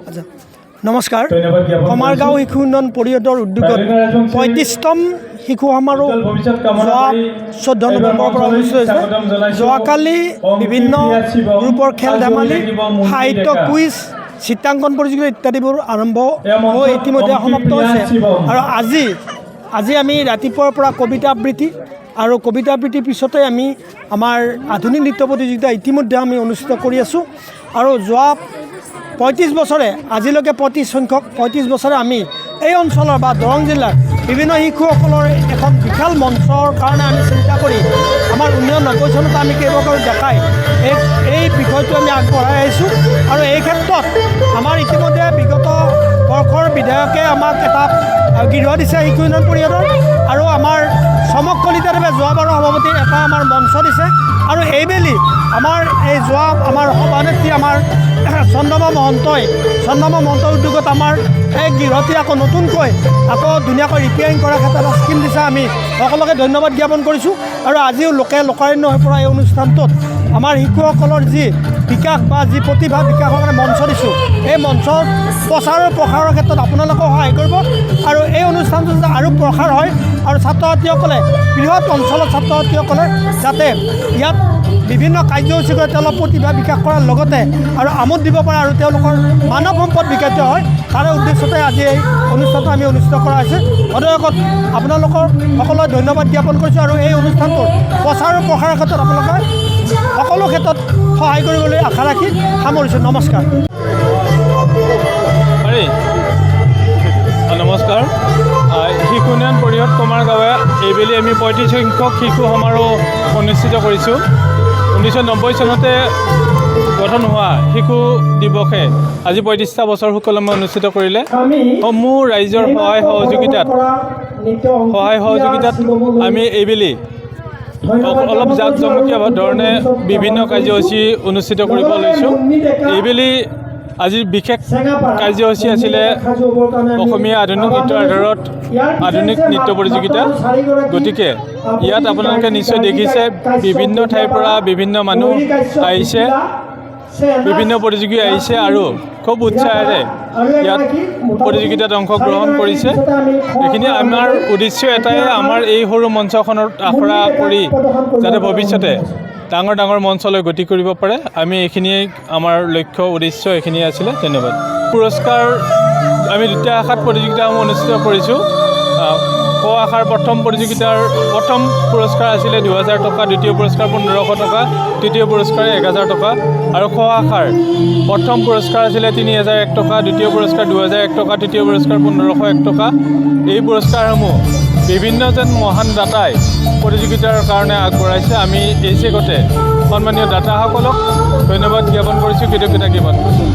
আচ্ছা নমস্কাৰ কমাৰগাঁও শিশু উন্নয়ন পৰিষদৰ উদ্যোগত ৩৫তম শিশু সমাৰোহ যোৱা ১৪ নৱেম্বৰৰ পৰা অনুষ্ঠিত হৈছে। যোৱাকালি বিভিন্ন গ্ৰুপৰ খেল ধেমালি সাহিত্য কুইজ চিত্ৰাংকন প্ৰতিযোগিতা ইত্যাদিবোৰ আৰম্ভ হৈ ইতিমধ্যে সমাপ্ত হৈছে আৰু আজি আমি ৰাতিপুৱাৰ পৰা কবিতা আবৃত্তি আৰু কবিতা আবৃত্তিৰ পিছতে আমি আমাৰ আধুনিক নৃত্য প্ৰতিযোগিতা ইতিমধ্যে আমি অনুষ্ঠিত কৰি আছোঁ আৰু যোৱা ৩৫ বছৰে আজিলৈকে ৩৫ বছৰে আমি এই অঞ্চলৰ বা দৰং জিলাৰ বিভিন্ন শিশুসকলৰ এখন বিশাল মঞ্চৰ কাৰণে আমি চিন্তা কৰি আমাৰ ১৯৯০ চনত আমি কেইবাবাৰো দেখাই এই বিষয়টো আমি আগবঢ়াই আহিছোঁ আৰু এই ক্ষেত্ৰত আমাৰ ইতিমধ্যে বিগত বৰ্ষৰ বিধায়কে আমাক এটা গৃহ দিছে শিশু উন্নয়ন পৰিষদৰ আৰু আমাৰ চমক কলিতাদেৱে যোৱাবাৰৰ সভাপতিৰ এটা আমাৰ মঞ্চ দিছে আৰু এইবেলি আমাৰ এই যোৱা আমাৰ সভানেত্ৰী আমাৰ চন্দ্ৰমা মহন্তৰ উদ্যোগত আমাৰ এই গৃহটি আকৌ নতুনকৈ আকৌ ধুনীয়াকৈ ৰিপেয়াৰিং কৰাৰ ক্ষেত্ৰত এটা স্কিম দিছে। আমি সকলোকে ধন্যবাদ জ্ঞাপন কৰিছোঁ আৰু আজিও লোকাৰণ্য হৈ পৰা এই অনুষ্ঠানটোত আমাৰ শিশুসকলৰ যি বিকাশ বা যি প্ৰতিভা বিকাশৰ কাৰণে মঞ্চ দিছোঁ এই মঞ্চত প্ৰসাৰৰ ক্ষেত্ৰত আপোনালোকেও সহায় কৰিব আৰু এই অনুষ্ঠানটো যাতে আৰু প্ৰসাৰ হয় আৰু ছাত্ৰ ছাত্ৰীসকলে বৃহৎ অঞ্চলৰ ছাত্ৰ ছাত্ৰীসকলে যাতে ইয়াত বিভিন্ন কাৰ্যসূচী কৰি তেওঁলোকৰ প্ৰতিভা বিকাশ কৰাৰ লগতে আৰু আমোদ দিব পাৰে আৰু তেওঁলোকৰ মানৱ সম্পদ বিকাশিত হয় তাৰে উদ্দেশ্যতে আজি এই অনুষ্ঠানটো আমি অনুষ্ঠিত কৰা হৈছে। সদয়কত আপোনালোকৰ সকলোৱে ধন্যবাদ জ্ঞাপন কৰিছোঁ আৰু এই অনুষ্ঠানটোৰ প্ৰচাৰ আৰু প্ৰসাৰৰ ক্ষেত্ৰত আপোনালোকে সকলো ক্ষেত্ৰত সহায় কৰিবলৈ আশা ৰাখি সামৰিছোঁ। নমস্কাৰ। নমস্কাৰ। শিশু উন্নয়ন পৰিষদ কমাৰগাঁৱে এইবেলি আমি ৩৫ সংখ্যক শিশু সমাৰোহ অনুষ্ঠিত কৰিছোঁ। ১৯৯০ চনতে গঠন হোৱা শিশু দিৱসে আজি ৩৫টা বছৰ সুকলমে অনুষ্ঠিত কৰিলে। সমূহ ৰাইজৰ সহায় সহযোগিতাত আমি এইবেলি অলপ জাক জমকীয়া ধৰণে বিভিন্ন কাৰ্যসূচী অনুষ্ঠিত কৰিব লৈছোঁ। এইবেলি আজিৰ বিশেষ কাৰ্যসূচী আছিলে অসমীয়া আধুনিক নৃত্যৰ আধাৰত আধুনিক নৃত্য প্ৰতিযোগিতা। গতিকে ইয়াত আপোনালোকে নিশ্চয় দেখিছে বিভিন্ন ঠাইৰ পৰা বিভিন্ন মানুহ আহিছে, বিভিন্ন প্ৰতিযোগী আহিছে আৰু খুব উৎসাহেৰে ইয়াত প্ৰতিযোগিতাত অংশগ্ৰহণ কৰিছে। এইখিনি আমাৰ উদ্দেশ্য এটাই, আমাৰ এই সৰু মঞ্চখনত আখৰা কৰি যাতে ভৱিষ্যতে ডাঙৰ ডাঙৰ মঞ্চলৈ গতি কৰিব পাৰে, আমি এইখিনিয়ে আমাৰ লক্ষ্য উদ্দেশ্য এইখিনিয়ে আছিলে। ধন্যবাদ। পুৰস্কাৰ আমি দুটা শাখাত প্ৰতিযোগিতাসমূহ অনুষ্ঠিত কৰিছোঁ। ক শাখাৰ প্ৰথম প্ৰতিযোগিতাৰ প্ৰথম পুৰস্কাৰ আছিলে ২০০০ টকা, দ্বিতীয় পুৰস্কাৰ ১৫০০ টকা, তৃতীয় পুৰস্কাৰ ১০০০ টকা আৰু খ শাখাৰ প্ৰথম পুৰস্কাৰ আছিলে ৩০০০ টকা, দ্বিতীয় পুৰস্কাৰ ২০০০ টকা, তৃতীয় পুৰস্কাৰ ১৫০০ টকা। এই পুৰস্কাৰসমূহ বিভিন্নজন মহান দাতাই প্ৰতিযোগিতাৰ কাৰণে আগবঢ়াইছে। আমি এই চেগতে সন্মানীয় দাতাসকলক ধন্যবাদ জ্ঞাপন কৰিছোঁ, কৃতজ্ঞতা জ্ঞাপন কৰিছোঁ।